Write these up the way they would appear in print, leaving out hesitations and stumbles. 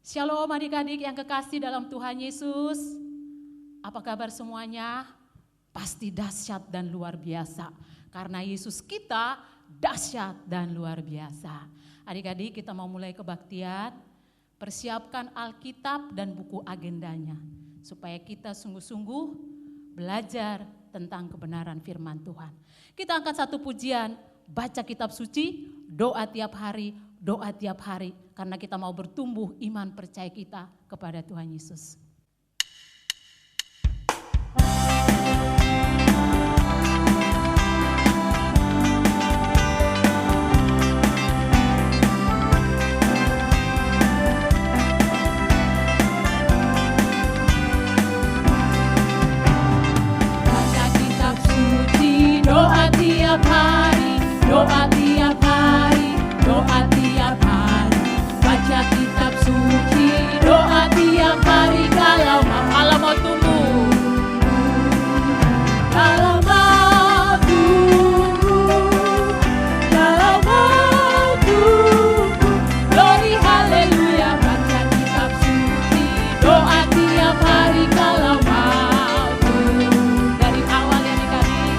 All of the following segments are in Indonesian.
Shalom adik-adik yang kekasih dalam Tuhan Yesus. Apa kabar semuanya? Pasti dahsyat dan luar biasa. Karena Yesus kita dahsyat dan luar biasa. Adik-adik, kita mau mulai kebaktian. Persiapkan Alkitab dan buku agendanya. Supaya kita sungguh-sungguh belajar tentang kebenaran firman Tuhan. Kita angkat satu pujian, baca kitab suci, doa tiap hari, karena kita mau bertumbuh iman percaya kita kepada Tuhan Yesus. Baca kitab suci, doa tiap hari, doa tiap hari, doa tiap hari. Baca kitab suci, doa tiap hari. Kalau mau tumbuh, kalau mau tumbuh, kalau mau tumbuh, glory haleluya. Baca kitab suci, doa tiap hari. Kalau mau tumbuh, dari awal ya adik-adik.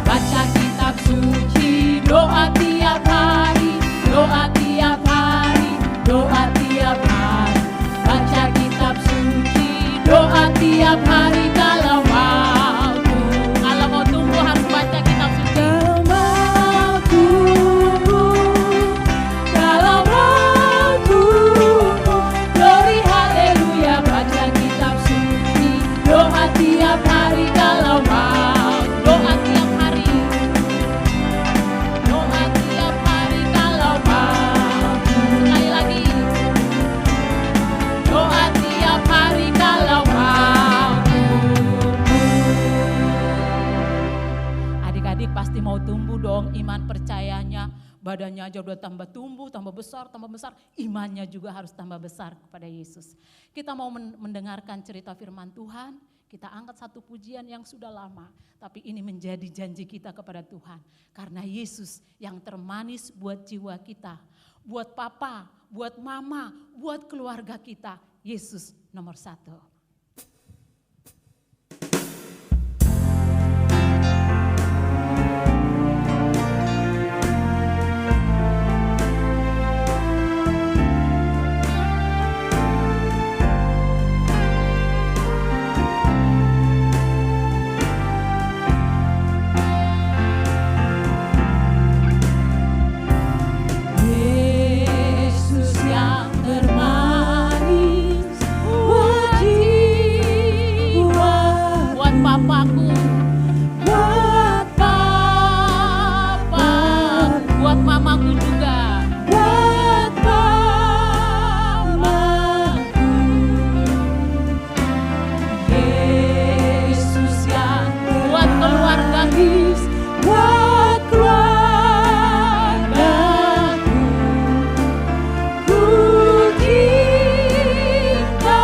Baca kitab suci, doa tiap hari, doa tiap hari, doa tiap hari. Baca kitab suci, doa tiap hari. Kalau mau tumbuh harus baca kitab suci. Kalau mau tumbuh, glory haleluya. Baca kitab suci, doa tiap hari. Kalau mau doa tiap hari, doa tiap hari. Kalau mau sekali lagi, doa tiap hari. Kalau mau adik-adik pasti mau tumbuh dong iman percayanya. Badannya aja udah tambah tumbuh, tambah besar, imannya juga harus tambah besar kepada Yesus. Kita mau mendengarkan cerita firman Tuhan, kita angkat satu pujian yang sudah lama. Tapi ini menjadi janji kita kepada Tuhan. Karena Yesus yang termanis buat jiwa kita, buat papa, buat mama, buat keluarga kita. Yesus nomor satu. Yesus yang termanis buat jiwa, buat papaku, buat papa, buat mamaku juga, buat mamaku. Yesus yang buat keluargaku, buat keluargaku. Ku cinta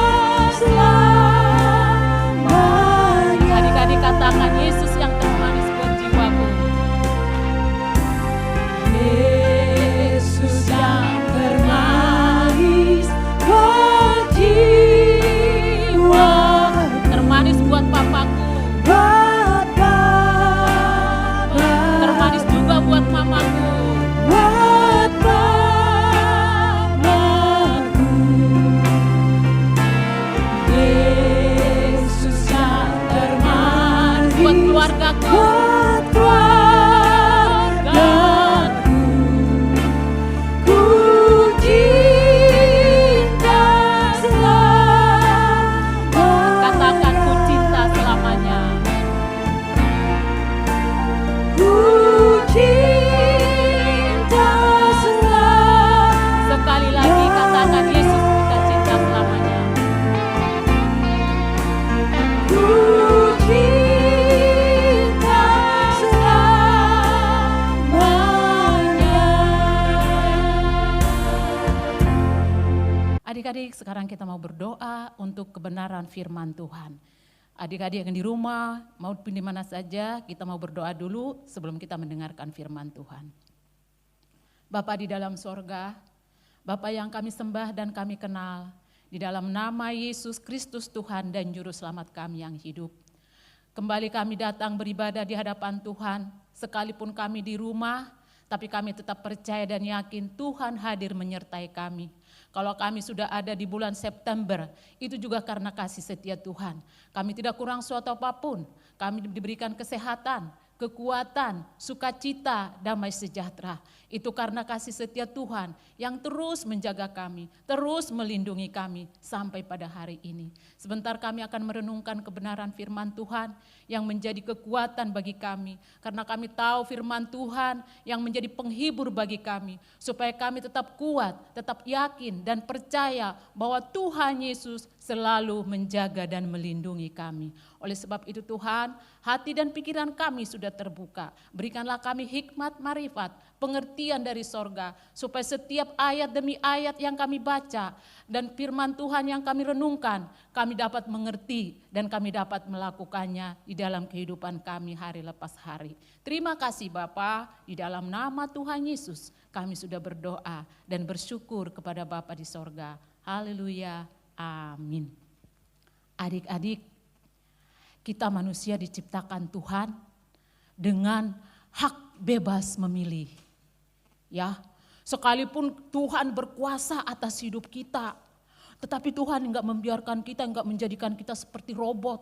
selamanya. Adik-adik katakan Yesus yang termanis buat jiwaku. Yesus yang termanis buat jiwa. Termanis buat papaku, buat papa. Termanis juga buat mamaku, buat mamaku. Yesus yang termanis buat keluargaku, buat keluargaku. Ku cinta selamanya. Katakan ku cinta selamanya. Ku cinta selamanya. Sekali lagi katakan Yesus kita cinta selamanya. Ku cinta selamanya. Adik-adik, sekarang kita mau berdoa untuk kebenaran firman Tuhan. Adik-adik yang di rumah, mau di mana saja, kita mau berdoa dulu sebelum kita mendengarkan firman Tuhan. Bapa di dalam sorga, Bapa yang kami sembah dan kami kenal, di dalam nama Yesus Kristus Tuhan dan Juru Selamat kami yang hidup. Kembali kami datang beribadah di hadapan Tuhan, sekalipun kami di rumah, tapi kami tetap percaya dan yakin Tuhan hadir menyertai kami. Kalau kami sudah ada di bulan September, itu juga karena kasih setia Tuhan. Kami tidak kurang suatu apapun, kami diberikan kesehatan, kekuatan, sukacita, damai sejahtera. Itu karena kasih setia Tuhan yang terus menjaga kami, terus melindungi kami sampai pada hari ini. Sebentar kami akan merenungkan kebenaran firman Tuhan yang menjadi kekuatan bagi kami. Karena kami tahu firman Tuhan yang menjadi penghibur bagi kami. Supaya kami tetap kuat, tetap yakin dan percaya bahwa Tuhan Yesus selalu menjaga dan melindungi kami. Oleh sebab itu Tuhan, hati dan pikiran kami sudah terbuka. Berikanlah kami hikmat, marifat, pengertian dari sorga. Supaya setiap ayat demi ayat yang kami baca dan firman Tuhan yang kami renungkan, kami dapat mengerti dan kami dapat melakukannya di dalam kehidupan kami hari lepas hari. Terima kasih Bapa, di dalam nama Tuhan Yesus kami sudah berdoa dan bersyukur kepada Bapa di sorga. Haleluya, amin. Adik-adik, kita manusia diciptakan Tuhan dengan hak bebas memilih. Ya, sekalipun Tuhan berkuasa atas hidup kita, tetapi Tuhan enggak membiarkan kita, enggak menjadikan kita seperti robot.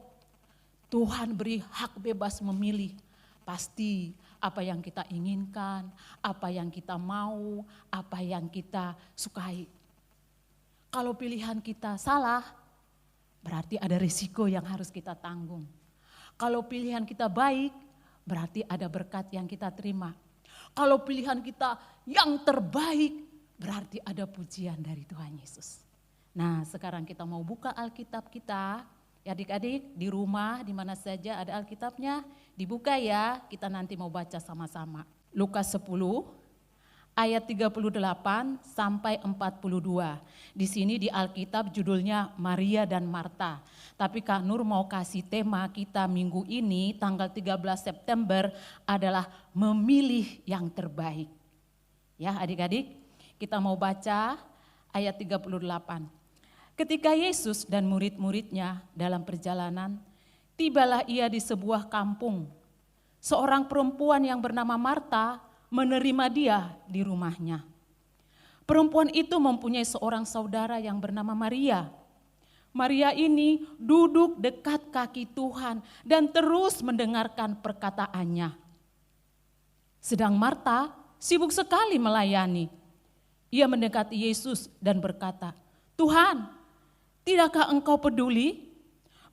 Tuhan beri hak bebas memilih. Pasti apa yang kita inginkan, apa yang kita mau, apa yang kita sukai. Kalau pilihan kita salah, berarti ada risiko yang harus kita tanggung. Kalau pilihan kita baik, berarti ada berkat yang kita terima. Kalau pilihan kita yang terbaik, berarti ada pujian dari Tuhan Yesus. Nah, sekarang kita mau buka Alkitab kita. Ya adik-adik, di rumah, di mana saja ada Alkitabnya, dibuka ya, kita nanti mau baca sama-sama. Lukas 10, ayat 38 sampai 42. Di sini di Alkitab judulnya Maria dan Marta. Tapi Kak Nur mau kasih tema kita minggu ini, tanggal 13 September adalah memilih yang terbaik. Ya adik-adik, kita mau baca ayat 38. Ketika Yesus dan murid-muridnya dalam perjalanan, tibalah ia di sebuah kampung. Seorang perempuan yang bernama Marta menerima dia di rumahnya. Perempuan itu mempunyai seorang saudara yang bernama Maria. Maria ini duduk dekat kaki Tuhan dan terus mendengarkan perkataannya. Sedang Marta sibuk sekali melayani. Ia mendekati Yesus dan berkata, "Tuhan, tidakkah engkau peduli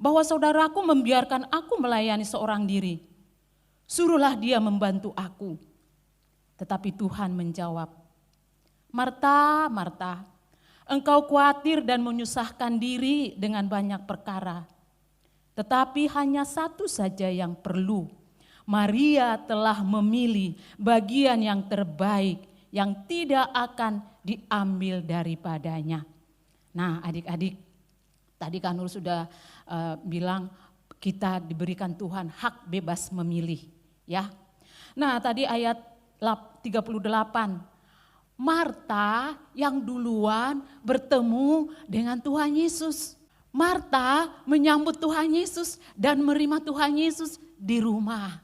bahwa saudaraku membiarkan aku melayani seorang diri? Suruhlah dia membantu aku." Tetapi Tuhan menjawab, "Marta, Marta, engkau khawatir dan menyusahkan diri dengan banyak perkara. Tetapi hanya satu saja yang perlu. Maria telah memilih bagian yang terbaik yang tidak akan diambil daripadanya." Nah adik-adik, tadi Kak Nur sudah bilang kita diberikan Tuhan hak bebas memilih. Ya. Nah tadi ayat 38, Marta yang duluan bertemu dengan Tuhan Yesus. Marta menyambut Tuhan Yesus dan menerima Tuhan Yesus di rumah.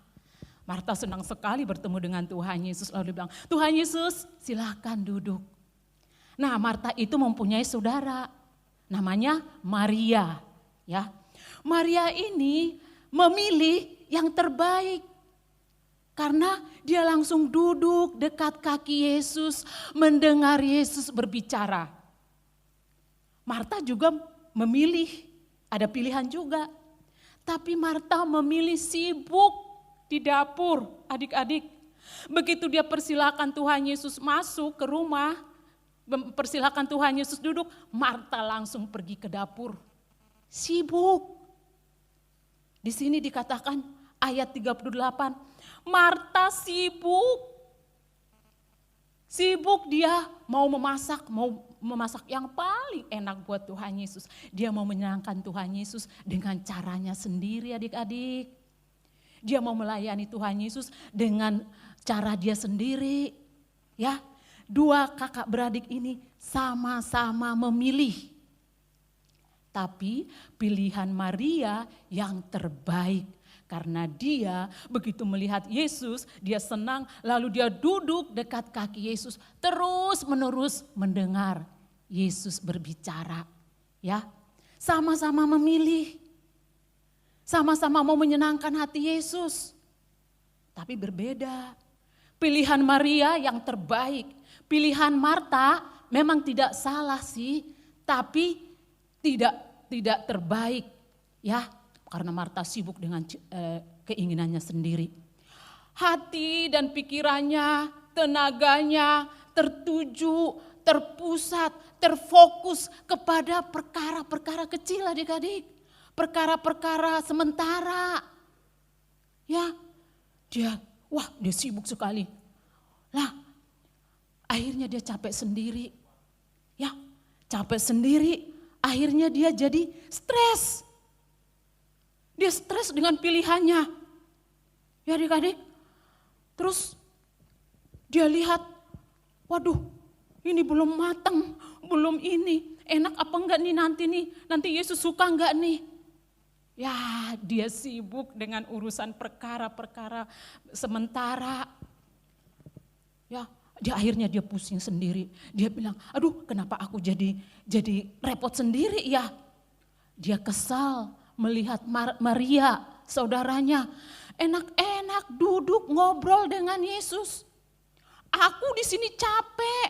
Marta senang sekali bertemu dengan Tuhan Yesus, lalu dia bilang, "Tuhan Yesus silakan duduk." Nah Marta itu mempunyai saudara, namanya Maria. Ya, Maria ini memilih yang terbaik. Karena dia langsung duduk dekat kaki Yesus, mendengar Yesus berbicara. Marta juga memilih, ada pilihan juga. Tapi Marta memilih sibuk di dapur, adik-adik. Begitu dia persilakan Tuhan Yesus masuk ke rumah, persilakan Tuhan Yesus duduk, Marta langsung pergi ke dapur. Sibuk. Di sini dikatakan ayat 38, Marta sibuk. Sibuk dia mau memasak yang paling enak buat Tuhan Yesus. Dia mau menyenangkan Tuhan Yesus dengan caranya sendiri adik-adik. Dia mau melayani Tuhan Yesus dengan cara dia sendiri. Ya, Dua kakak beradik ini sama-sama memilih. Tapi pilihan Maria yang terbaik. Karena dia begitu melihat Yesus, dia senang, lalu dia duduk dekat kaki Yesus. Terus menerus mendengar Yesus berbicara. Ya, sama-sama memilih. Sama-sama mau menyenangkan hati Yesus. Tapi berbeda. Pilihan Maria yang terbaik. Pilihan Marta memang tidak salah sih, tapi tidak terbaik, ya, karena Marta sibuk dengan keinginannya sendiri. Hati dan pikirannya, tenaganya tertuju, terpusat, terfokus kepada perkara-perkara kecil adik-adik, perkara-perkara sementara. Ya, dia sibuk sekali. Lah, akhirnya dia capek sendiri. Ya, capek sendiri. Akhirnya dia jadi stres. Dia stres dengan pilihannya. Ya adik-adik. Terus dia lihat, waduh ini belum matang, belum ini. Enak apa enggak nih nanti Yesus suka enggak nih. Ya dia sibuk dengan urusan perkara-perkara sementara. Ya. Akhirnya dia pusing sendiri. Dia bilang, aduh kenapa aku jadi repot sendiri ya. Dia kesal melihat Maria, saudaranya. Enak-enak duduk ngobrol dengan Yesus. Aku di sini capek.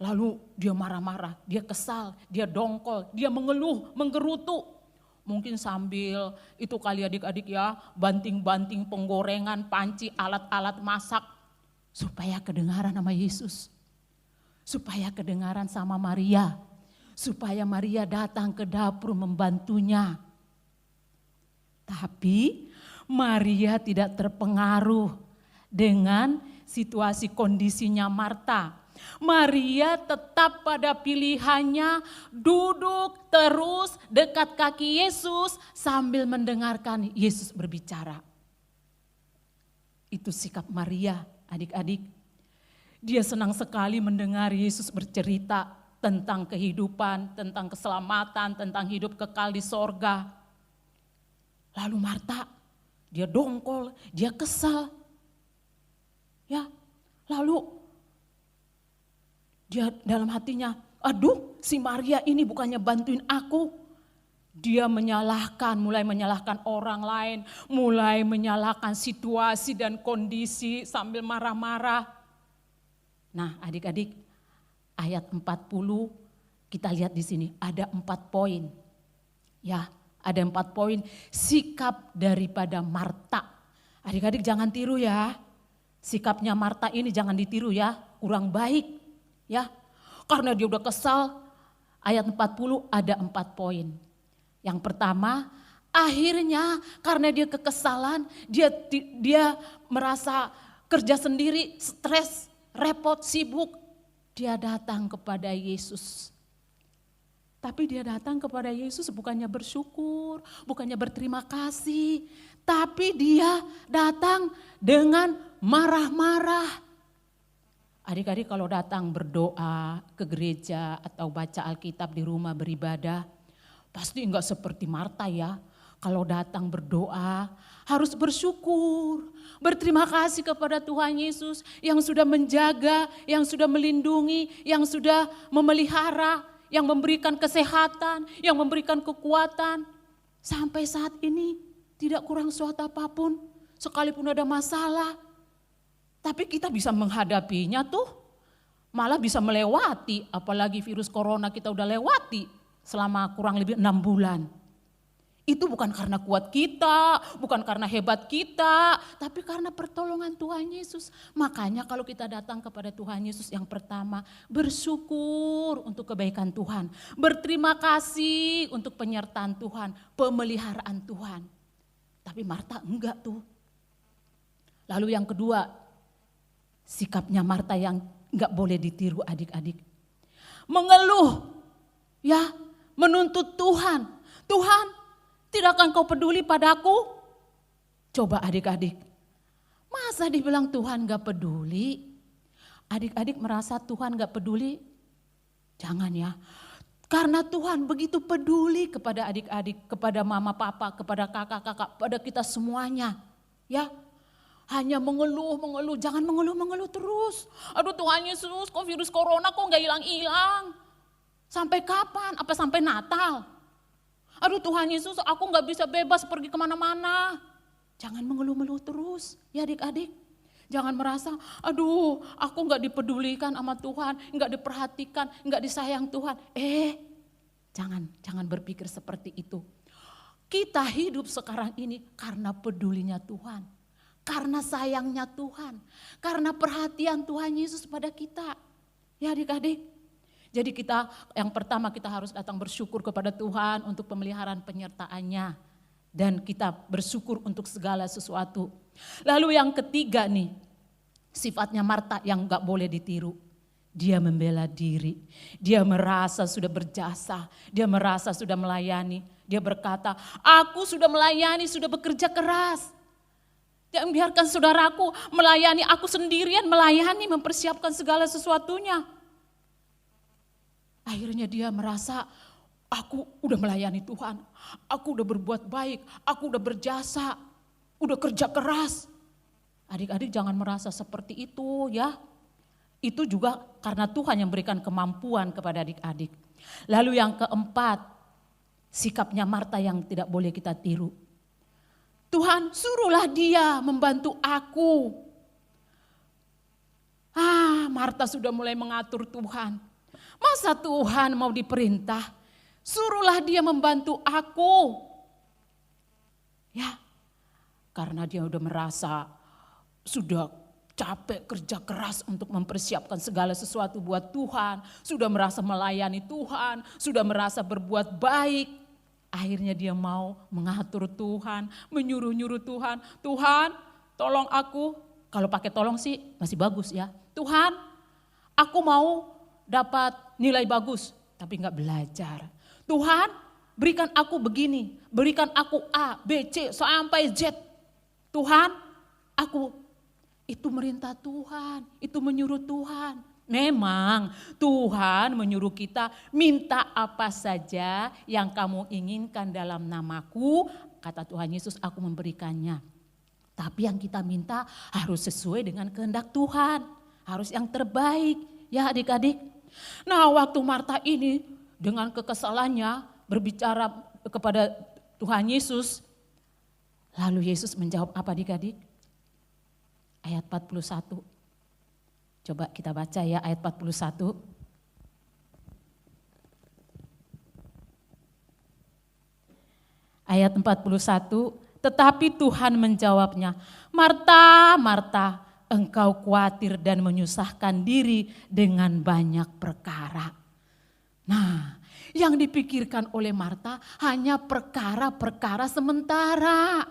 Lalu dia marah-marah, dia kesal, dia dongkol, dia mengeluh, menggerutu. Mungkin sambil itu kali adik-adik ya, banting-banting penggorengan, panci, alat-alat masak. Supaya kedengaran sama Yesus. Supaya kedengaran sama Maria. Supaya Maria datang ke dapur membantunya. Tapi Maria tidak terpengaruh dengan situasi kondisinya Marta. Maria tetap pada pilihannya duduk terus dekat kaki Yesus sambil mendengarkan Yesus berbicara. Itu sikap Maria. Adik-adik, dia senang sekali mendengar Yesus bercerita tentang kehidupan, tentang keselamatan, tentang hidup kekal di sorga. Lalu Marta, dia dongkol, dia kesal. Ya, lalu dia dalam hatinya, aduh si Maria ini bukannya bantuin aku. Dia mulai menyalahkan orang lain, mulai menyalahkan situasi dan kondisi sambil marah-marah. Nah adik-adik, ayat 40 kita lihat di sini ada 4 poin. Ya, ada 4 poin sikap daripada Marta. Adik-adik jangan tiru ya. Sikapnya Marta ini jangan ditiru ya, kurang baik. Ya, karena dia udah kesal, ayat 40 ada 4 poin. Yang pertama, akhirnya karena dia kekesalan, dia merasa kerja sendiri, stres, repot, sibuk. Dia datang kepada Yesus. Tapi dia datang kepada Yesus bukannya bersyukur, bukannya berterima kasih. Tapi dia datang dengan marah-marah. Adik-adik kalau datang berdoa ke gereja atau baca Alkitab di rumah beribadah, pasti enggak seperti Marta ya. Kalau datang berdoa harus bersyukur. Berterima kasih kepada Tuhan Yesus yang sudah menjaga, yang sudah melindungi, yang sudah memelihara, yang memberikan kesehatan, yang memberikan kekuatan. Sampai saat ini tidak kurang suatu apapun, sekalipun ada masalah. Tapi kita bisa menghadapinya tuh, malah bisa melewati, apalagi virus corona kita udah lewati. Selama kurang lebih 6 bulan. Itu bukan karena kuat kita, bukan karena hebat kita, tapi karena pertolongan Tuhan Yesus. Makanya kalau kita datang kepada Tuhan Yesus yang pertama, bersyukur untuk kebaikan Tuhan. Berterima kasih untuk penyertaan Tuhan, pemeliharaan Tuhan. Tapi Marta enggak tuh. Lalu yang kedua, sikapnya Marta yang enggak boleh ditiru adik-adik. Mengeluh, ya, menuntut Tuhan. Tuhan, tidakkah Engkau peduli padaku? Coba adik-adik, masa dibilang Tuhan gak peduli? Adik-adik merasa Tuhan gak peduli? Jangan ya. Karena Tuhan begitu peduli kepada adik-adik, kepada mama papa, kepada kakak-kakak, pada kita semuanya. Ya, hanya mengeluh, jangan mengeluh terus. Aduh Tuhan Yesus, kok virus corona kok gak hilang-hilang? Sampai kapan? Apa sampai Natal? Aduh Tuhan Yesus, aku gak bisa bebas pergi kemana-mana. Jangan mengeluh terus ya adik-adik. Jangan merasa, aduh aku gak dipedulikan sama Tuhan, gak diperhatikan, gak disayang Tuhan. Jangan berpikir seperti itu. Kita hidup sekarang ini karena pedulinya Tuhan. Karena sayangnya Tuhan. Karena perhatian Tuhan Yesus pada kita. Ya adik-adik. Jadi yang pertama kita harus datang bersyukur kepada Tuhan untuk pemeliharaan penyertaannya. Dan kita bersyukur untuk segala sesuatu. Lalu yang ketiga nih, sifatnya Marta yang gak boleh ditiru. Dia membela diri, dia merasa sudah berjasa, dia merasa sudah melayani. Dia berkata, aku sudah melayani, sudah bekerja keras. Jangan biarkan saudaraku melayani, aku sendirian melayani, mempersiapkan segala sesuatunya. Akhirnya dia merasa, aku udah melayani Tuhan, aku udah berbuat baik, aku udah berjasa, udah kerja keras. Adik-adik jangan merasa seperti itu ya. Itu juga karena Tuhan yang berikan kemampuan kepada adik-adik. Lalu yang keempat, sikapnya Marta yang tidak boleh kita tiru. Tuhan suruhlah dia membantu aku. Marta sudah mulai mengatur Tuhan. Masa Tuhan mau diperintah? Suruhlah dia membantu aku. Ya, karena dia udah merasa sudah capek kerja keras untuk mempersiapkan segala sesuatu buat Tuhan. Sudah merasa melayani Tuhan, sudah merasa berbuat baik. Akhirnya dia mau mengatur Tuhan, menyuruh-nyuruh Tuhan. Tuhan tolong aku, kalau pakai tolong sih masih bagus ya. Tuhan aku mau dapat nilai bagus tapi gak belajar. Tuhan berikan aku begini, berikan aku A, B, C sampai Z. Tuhan aku, itu merintah Tuhan, itu menyuruh Tuhan. Memang Tuhan menyuruh kita minta apa saja yang kamu inginkan dalam namaku, kata Tuhan Yesus aku memberikannya. Tapi yang kita minta harus sesuai dengan kehendak Tuhan, harus yang terbaik ya adik-adik. Nah waktu Marta ini dengan kekesalannya berbicara kepada Tuhan Yesus, lalu Yesus menjawab apa adik-adik? Ayat 41. Coba kita baca ya ayat 41. Ayat 41, tetapi Tuhan menjawabnya, Marta, Marta, engkau khawatir dan menyusahkan diri dengan banyak perkara. Nah, yang dipikirkan oleh Marta hanya perkara-perkara sementara.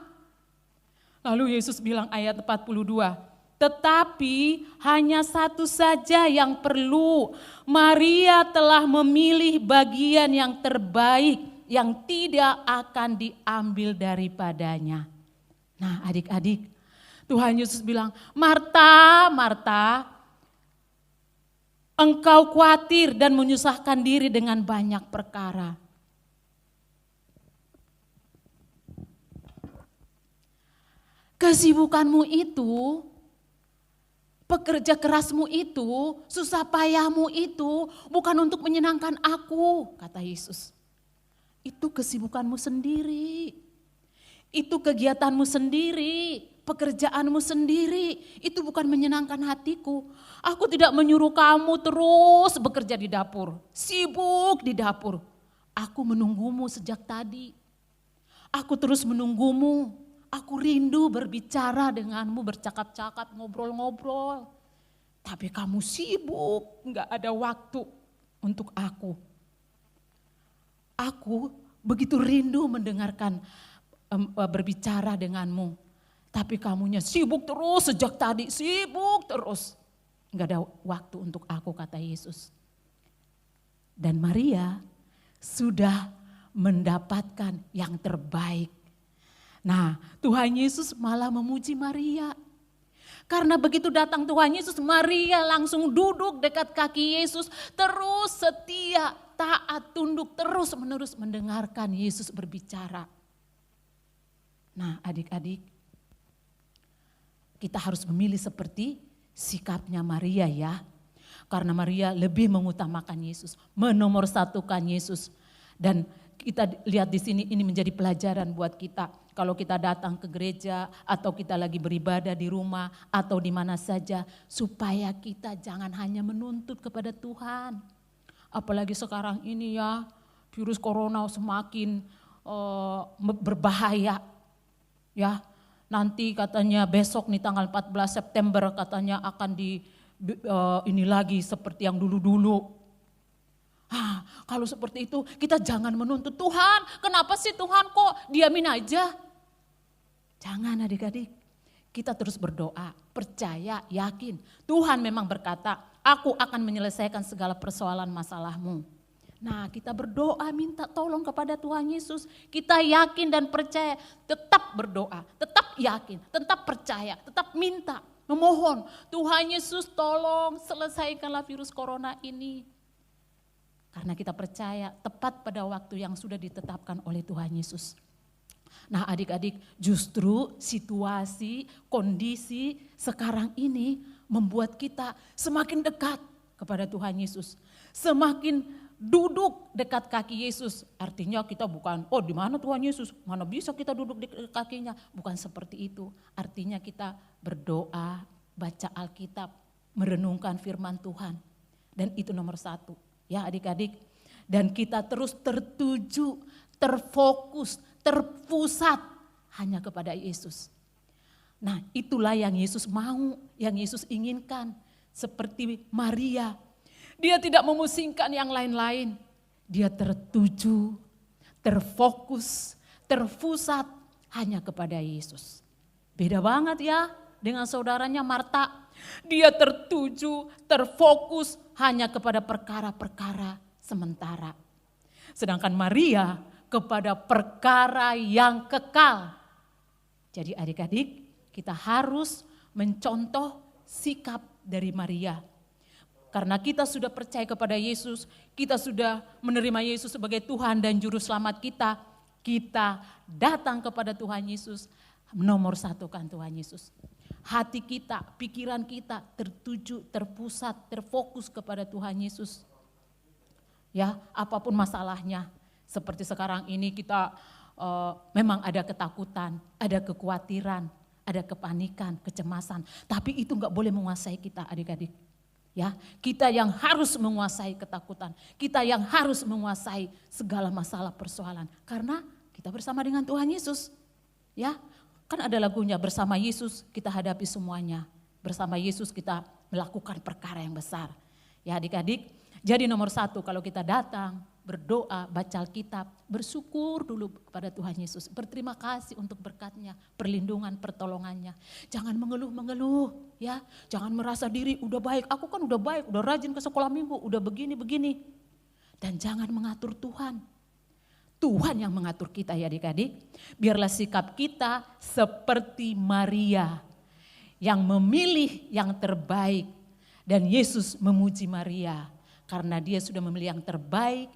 Lalu Yesus bilang ayat 42, tetapi hanya satu saja yang perlu. Maria telah memilih bagian yang terbaik yang tidak akan diambil daripadanya. Nah adik-adik, Tuhan Yesus bilang, Marta, Marta, engkau khawatir dan menyusahkan diri dengan banyak perkara. Kesibukanmu itu, pekerja kerasmu itu, susah payahmu itu bukan untuk menyenangkan aku, kata Yesus. Itu kesibukanmu sendiri, itu kegiatanmu sendiri, pekerjaanmu sendiri, itu bukan menyenangkan hatiku. Aku tidak menyuruh kamu terus bekerja di dapur, sibuk di dapur. Aku menunggumu sejak tadi, aku terus menunggumu. Aku rindu berbicara denganmu, bercakap-cakap, ngobrol-ngobrol. Tapi kamu sibuk, gak ada waktu untuk aku. Aku begitu rindu mendengarkan berbicara denganmu. Tapi kamunya sibuk terus sejak tadi, sibuk terus. Gak ada waktu untuk aku, kata Yesus. Dan Maria sudah mendapatkan yang terbaik. Nah, Tuhan Yesus malah memuji Maria. Karena begitu datang Tuhan Yesus, Maria langsung duduk dekat kaki Yesus, terus setia, taat, tunduk, terus menerus mendengarkan Yesus berbicara. Nah adik-adik, kita harus memilih seperti sikapnya Maria ya. Karena Maria lebih mengutamakan Yesus, menomorsatukan Yesus. Dan kita lihat di sini ini menjadi pelajaran buat kita. Kalau kita datang ke gereja atau kita lagi beribadah di rumah atau di mana saja, supaya kita jangan hanya menuntut kepada Tuhan. Apalagi sekarang ini ya, virus corona semakin berbahaya. Ya, nanti katanya besok nih tanggal 14 September katanya akan ini lagi seperti yang dulu-dulu. Kalau seperti itu kita jangan menuntut Tuhan. Kenapa sih Tuhan kok diamin aja? Jangan adik-adik. Kita terus berdoa, percaya, yakin. Tuhan memang berkata, aku akan menyelesaikan segala persoalan masalahmu. Nah kita berdoa minta tolong kepada Tuhan Yesus. Kita yakin dan percaya, tetap berdoa, tetap yakin, tetap percaya, tetap minta, memohon. Tuhan Yesus tolong selesaikanlah virus corona ini. Karena kita percaya tepat pada waktu yang sudah ditetapkan oleh Tuhan Yesus. Nah adik-adik, justru situasi, kondisi sekarang ini membuat kita semakin dekat kepada Tuhan Yesus. Semakin duduk dekat kaki Yesus. Artinya kita bukan, oh di mana Tuhan Yesus? Mana bisa kita duduk di kakinya? Bukan seperti itu. Artinya kita berdoa, baca Alkitab, merenungkan firman Tuhan. Dan itu nomor satu. Ya adik-adik, dan kita terus tertuju, terfokus, terpusat hanya kepada Yesus. Nah itulah yang Yesus mau, yang Yesus inginkan. Seperti Maria, dia tidak memusingkan yang lain-lain. Dia tertuju, terfokus, terpusat hanya kepada Yesus. Beda banget ya dengan saudaranya Marta. Dia tertuju, terfokus hanya kepada perkara-perkara sementara. Sedangkan Maria kepada perkara yang kekal. Jadi adik-adik, kita harus mencontoh sikap dari Maria. Karena kita sudah percaya kepada Yesus, kita sudah menerima Yesus sebagai Tuhan dan Juru Selamat kita. Kita datang kepada Tuhan Yesus, menomorsatukan Tuhan Yesus. Hati kita, pikiran kita tertuju, terpusat, terfokus kepada Tuhan Yesus. Ya, apapun masalahnya. Seperti sekarang ini kita memang ada ketakutan, ada kekhawatiran, ada kepanikan, kecemasan. Tapi itu enggak boleh menguasai kita adik-adik. Ya, kita yang harus menguasai ketakutan. Kita yang harus menguasai segala masalah persoalan. Karena kita bersama dengan Tuhan Yesus. Ya, kan ada lagunya, bersama Yesus kita hadapi semuanya. Bersama Yesus kita melakukan perkara yang besar. Ya adik-adik, jadi nomor satu kalau kita datang, berdoa, baca Alkitab, bersyukur dulu kepada Tuhan Yesus. Berterima kasih untuk berkat-Nya, perlindungan, pertolongannya. Jangan mengeluh-mengeluh ya, jangan merasa diri udah baik. Aku kan udah baik, udah rajin ke sekolah minggu, udah begini-begini. Dan jangan mengatur Tuhan. Tuhan yang mengatur kita ya adik-adik. Biarlah sikap kita seperti Maria yang memilih yang terbaik. Dan Yesus memuji Maria karena dia sudah memilih yang terbaik,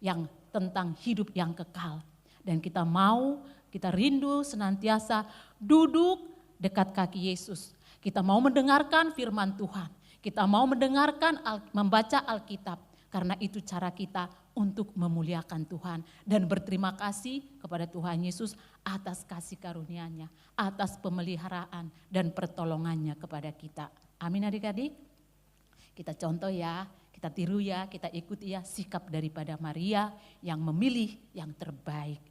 yang tentang hidup yang kekal. Dan kita mau, kita rindu senantiasa duduk dekat kaki Yesus. Kita mau mendengarkan firman Tuhan. Kita mau mendengarkan, membaca Alkitab. Karena itu cara kita untuk memuliakan Tuhan dan berterima kasih kepada Tuhan Yesus atas kasih karunia-Nya, atas pemeliharaan dan pertolongannya kepada kita. Amin adik-adik. Kita contoh ya, kita tiru ya, kita ikuti ya sikap daripada Maria yang memilih yang terbaik.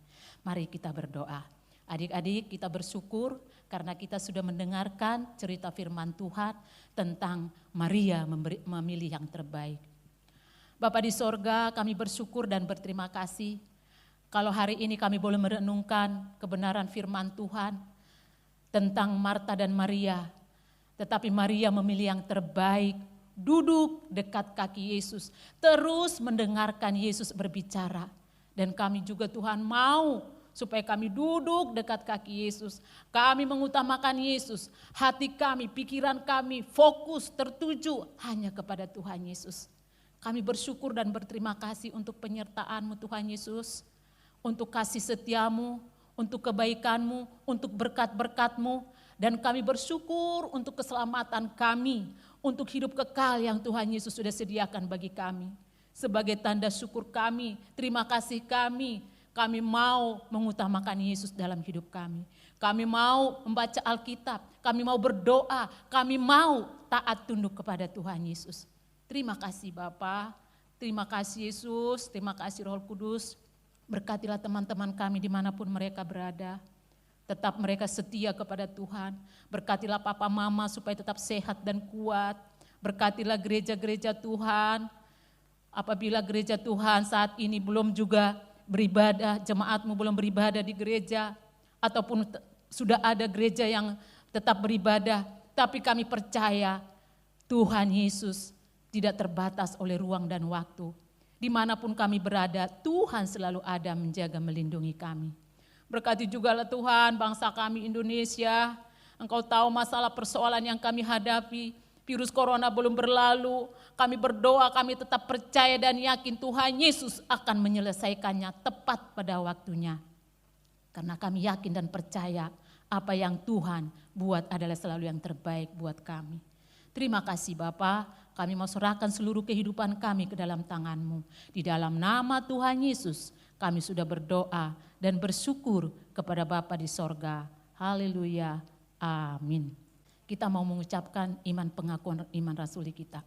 Mari kita berdoa. Adik-adik, kita bersyukur karena kita sudah mendengarkan cerita firman Tuhan tentang Maria memilih yang terbaik. Bapa di sorga, kami bersyukur dan berterima kasih kalau hari ini kami boleh merenungkan kebenaran firman Tuhan tentang Marta dan Maria. Tetapi Maria memilih yang terbaik, duduk dekat kaki Yesus, terus mendengarkan Yesus berbicara. Dan kami juga Tuhan mau supaya kami duduk dekat kaki Yesus. Kami mengutamakan Yesus. Hati kami, pikiran kami fokus, tertuju hanya kepada Tuhan Yesus. Kami bersyukur dan berterima kasih untuk penyertaan-Mu Tuhan Yesus. Untuk kasih setiamu, untuk kebaikan-Mu, untuk berkat-berkat-Mu. Dan kami bersyukur untuk keselamatan kami, untuk hidup kekal yang Tuhan Yesus sudah sediakan bagi kami. Sebagai tanda syukur kami, terima kasih kami mau mengutamakan Yesus dalam hidup kami. Kami mau membaca Alkitab, kami mau berdoa, kami mau taat tunduk kepada Tuhan Yesus. Terima kasih Bapa, terima kasih Yesus, terima kasih Roh Kudus. Berkatilah teman-teman kami dimanapun mereka berada. Tetap mereka setia kepada Tuhan. Berkatilah papa mama supaya tetap sehat dan kuat. Berkatilah gereja-gereja Tuhan. Apabila gereja Tuhan saat ini belum juga beribadah, jemaatmu belum beribadah di gereja, ataupun sudah ada gereja yang tetap beribadah, tapi kami percaya Tuhan Yesus tidak terbatas oleh ruang dan waktu. Dimanapun kami berada, Tuhan selalu ada menjaga melindungi kami. Berkati juga lah Tuhan bangsa kami Indonesia. Engkau tahu masalah persoalan yang kami hadapi. Virus corona belum berlalu. Kami berdoa, kami tetap percaya dan yakin Tuhan Yesus akan menyelesaikannya tepat pada waktunya. Karena kami yakin dan percaya apa yang Tuhan buat adalah selalu yang terbaik buat kami. Terima kasih Bapa, kami mau serahkan seluruh kehidupan kami ke dalam tangan-Mu. Di dalam nama Tuhan Yesus kami sudah berdoa dan bersyukur kepada Bapa di sorga. Haleluya, amin. Kita mau mengucapkan pengakuan iman rasuli kita.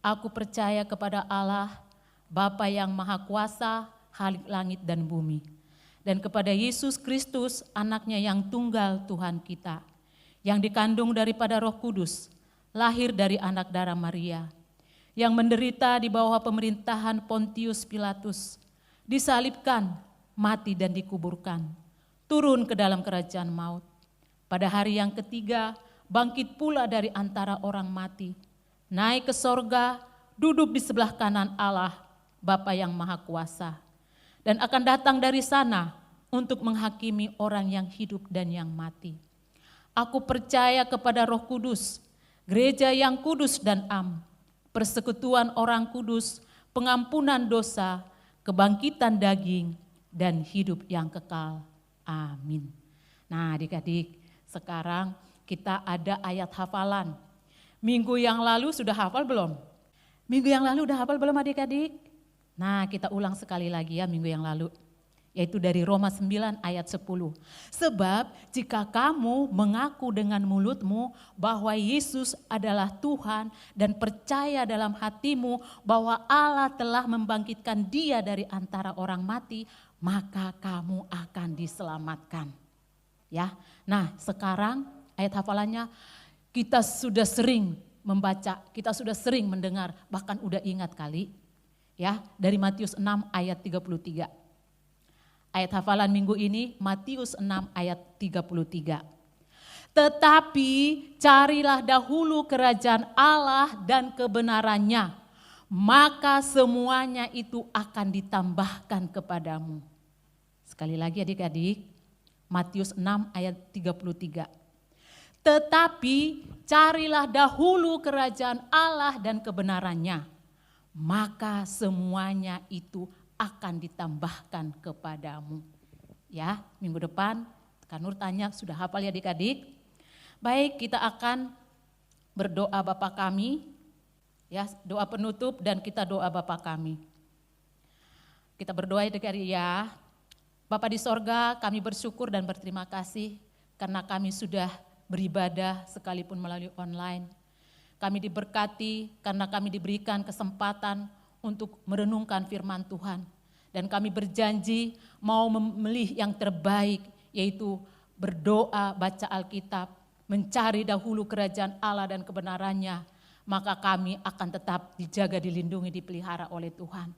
Aku percaya kepada Allah, Bapa yang Maha Kuasa, Khalik langit dan bumi. Dan kepada Yesus Kristus, anaknya yang tunggal Tuhan kita. Yang dikandung daripada Roh Kudus, lahir dari anak darah Maria. Yang menderita di bawah pemerintahan Pontius Pilatus. Disalibkan, mati dan dikuburkan. Turun ke dalam kerajaan maut. Pada hari yang ketiga, bangkit pula dari antara orang mati, naik ke sorga, duduk di sebelah kanan Allah, Bapa yang Maha Kuasa, dan akan datang dari sana untuk menghakimi orang yang hidup dan yang mati. Aku percaya kepada Roh Kudus, gereja yang kudus dan am, persekutuan orang kudus, pengampunan dosa, kebangkitan daging, dan hidup yang kekal. Amin. Nah adik-adik, sekarang kita ada ayat hafalan. Minggu yang lalu sudah hafal belum? Minggu yang lalu udah hafal belum adik-adik? Nah kita ulang sekali lagi ya minggu yang lalu. Yaitu dari Roma 9 ayat 10. Sebab jika kamu mengaku dengan mulutmu bahwa Yesus adalah Tuhan dan percaya dalam hatimu bahwa Allah telah membangkitkan Dia dari antara orang mati, maka kamu akan diselamatkan. Ya. Nah, sekarang ayat hafalannya kita sudah sering membaca, kita sudah sering mendengar, bahkan udah ingat kali. Ya, dari Matius 6 ayat 33. Ayat hafalan minggu ini Matius 6 ayat 33. Tetapi carilah dahulu kerajaan Allah dan kebenarannya, maka semuanya itu akan ditambahkan kepadamu. Sekali lagi adik-adik, Matius 6 ayat 33. Tetapi carilah dahulu kerajaan Allah dan kebenarannya, maka semuanya itu akan ditambahkan kepadamu. Ya, minggu depan Kak Nur tanya, sudah hafal ya adik-adik? Baik, kita akan berdoa Bapa kami, ya, doa penutup dan kita doa Bapa kami. Kita berdoa adik-adik ya. Bapa di sorga, kami bersyukur dan berterima kasih karena kami sudah beribadah sekalipun melalui online. Kami diberkati karena kami diberikan kesempatan untuk merenungkan firman Tuhan. Dan kami berjanji mau memilih yang terbaik, yaitu berdoa, baca Alkitab, mencari dahulu kerajaan Allah dan kebenarannya, maka kami akan tetap dijaga, dilindungi, dipelihara oleh Tuhan.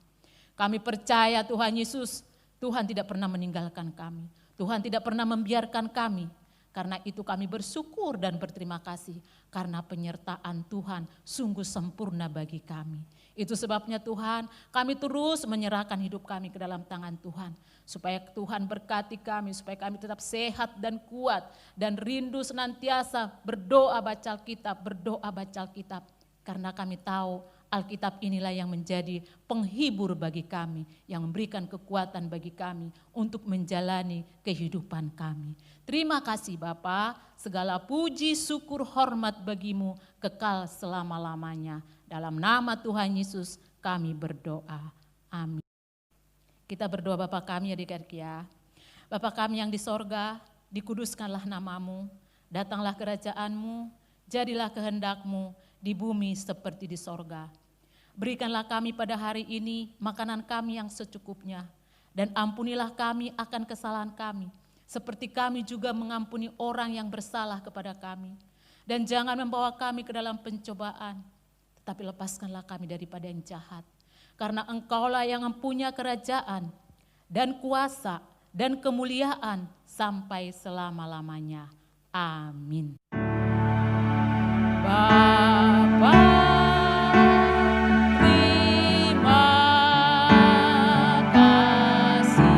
Kami percaya Tuhan Yesus, Tuhan tidak pernah meninggalkan kami. Tuhan tidak pernah membiarkan kami. Karena itu kami bersyukur dan berterima kasih karena penyertaan Tuhan sungguh sempurna bagi kami. Itu sebabnya Tuhan, kami terus menyerahkan hidup kami ke dalam tangan Tuhan. Supaya Tuhan berkati kami, supaya kami tetap sehat dan kuat. Dan rindu senantiasa berdoa baca Alkitab. Karena kami tahu Alkitab inilah yang menjadi penghibur bagi kami. Yang memberikan kekuatan bagi kami untuk menjalani kehidupan kami. Terima kasih Bapa, segala puji, syukur, hormat bagimu kekal selama-lamanya. Dalam nama Tuhan Yesus kami berdoa. Amin. Kita berdoa Bapa kami adik-adik ya. Bapa kami yang di sorga, dikuduskanlah namamu, datanglah kerajaanmu, jadilah kehendakmu di bumi seperti di sorga. Berikanlah kami pada hari ini makanan kami yang secukupnya, dan ampunilah kami akan kesalahan kami, seperti kami juga mengampuni orang yang bersalah kepada kami. Dan jangan membawa kami ke dalam pencobaan, tetapi lepaskanlah kami daripada yang jahat. Karena Engkaulah yang mempunyai kerajaan dan kuasa dan kemuliaan sampai selama-lamanya. Amin. Bapa, terima kasih.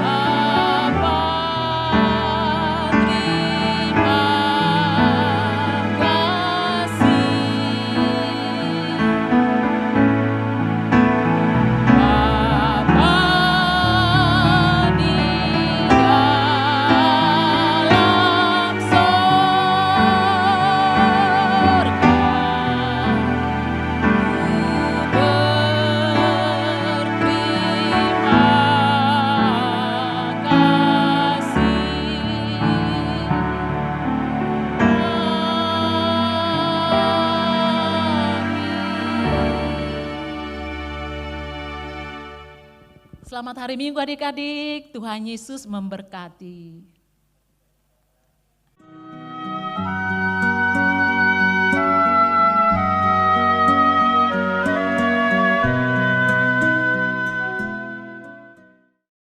Bapa, terima kasih. Bapa di dalam sorga, Selamat hari Minggu adik-adik, Tuhan Yesus memberkati.